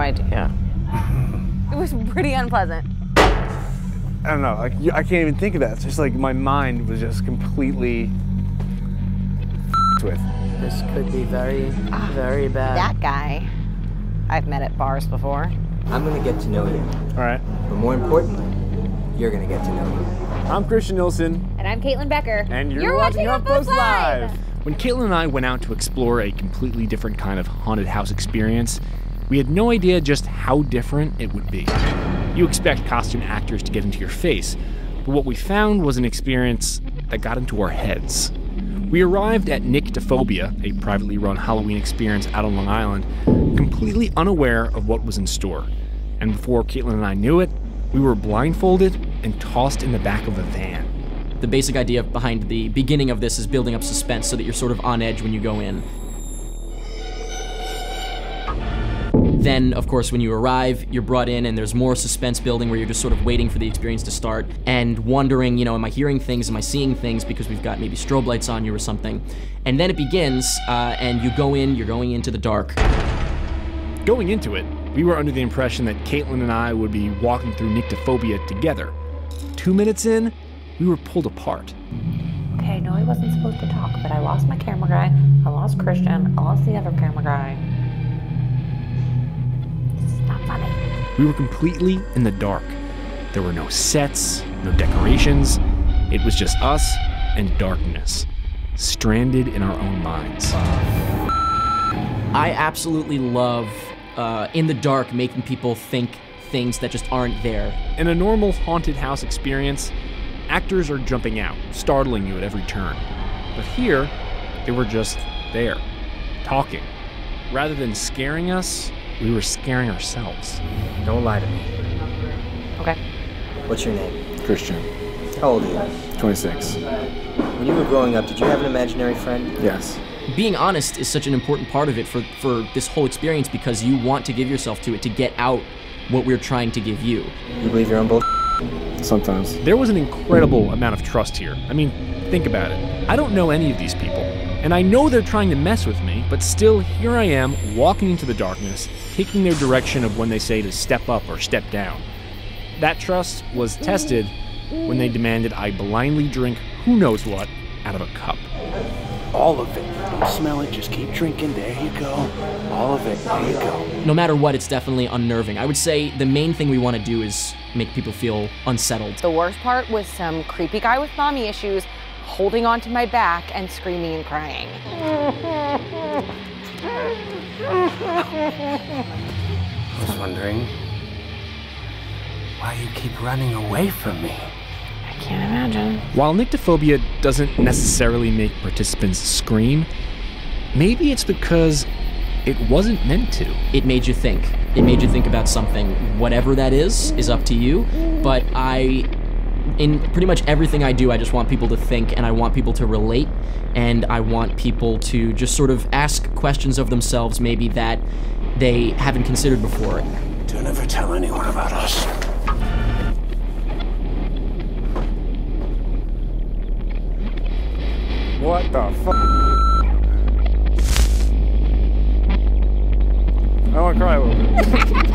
idea. It was pretty unpleasant. I don't know, like, I can't even think of that. It's just like my mind was just completely with. This could be very, very bad. That guy, I've met at bars before. I'm gonna get to know you. All right. But more importantly, you're gonna get to know me. I'm Christian Nilsson. And I'm Caitlin Becker. And you're watching HuffPost Live. When Caitlin and I went out to explore a completely different kind of haunted house experience, we had no idea just how different it would be. You expect costume actors to get into your face, but what we found was an experience that got into our heads. We arrived at Nyctophobia, a privately run Halloween experience out on Long Island, completely unaware of what was in store. And before Caitlin and I knew it, we were blindfolded and tossed in the back of a van. The basic idea behind the beginning of this is building up suspense so that you're sort of on edge when you go in. Then, of course, when you arrive, you're brought in and there's more suspense building where you're just sort of waiting for the experience to start and wondering, you know, am I hearing things, am I seeing things because we've got maybe strobe lights on you or something. And then it begins, and you go in, you're going into the dark. Going into it, we were under the impression that Caitlin and I would be walking through Nyctophobia together. 2 minutes in, we were pulled apart. Okay, I know I wasn't supposed to talk, but I lost my camera guy, I lost Christian, I lost the other camera guy. This is not funny. We were completely in the dark. There were no sets, no decorations. It was just us and darkness, stranded in our own minds. I absolutely love, in the dark, making people think things that just aren't there. In a normal haunted house experience, actors are jumping out, startling you at every turn. But here, they were just there, talking. Rather than scaring us, we were scaring ourselves. Don't lie to me. Okay. What's your name? Christian. How old are you? 26. When you were growing up, did you have an imaginary friend? Yes. Being honest is such an important part of it for this whole experience because you want to give yourself to it to get out what we're trying to give you. You believe your own bull? Sometimes. There was an incredible amount of trust here. I mean, think about it. I don't know any of these people, and I know they're trying to mess with me, but still, here I am, walking into the darkness, taking their direction of when they say to step up or step down. That trust was tested when they demanded I blindly drink who knows what out of a cup. All of it. Don't smell it, just keep drinking. There you go. All of it. There you go. No matter what, it's definitely unnerving. I would say the main thing we want to do is make people feel unsettled. The worst part was some creepy guy with mommy issues holding onto my back and screaming and crying. I was wondering why you keep running away from me. I can't imagine. While Nyctophobia doesn't necessarily make participants scream, maybe it's because it wasn't meant to. It made you think. It made you think about something. Whatever that is up to you. But in pretty much everything I do, I just want people to think and I want people to relate and I want people to just sort of ask questions of themselves maybe that they haven't considered before. Don't ever tell anyone about us. What the fuck? I want to cry a little bit.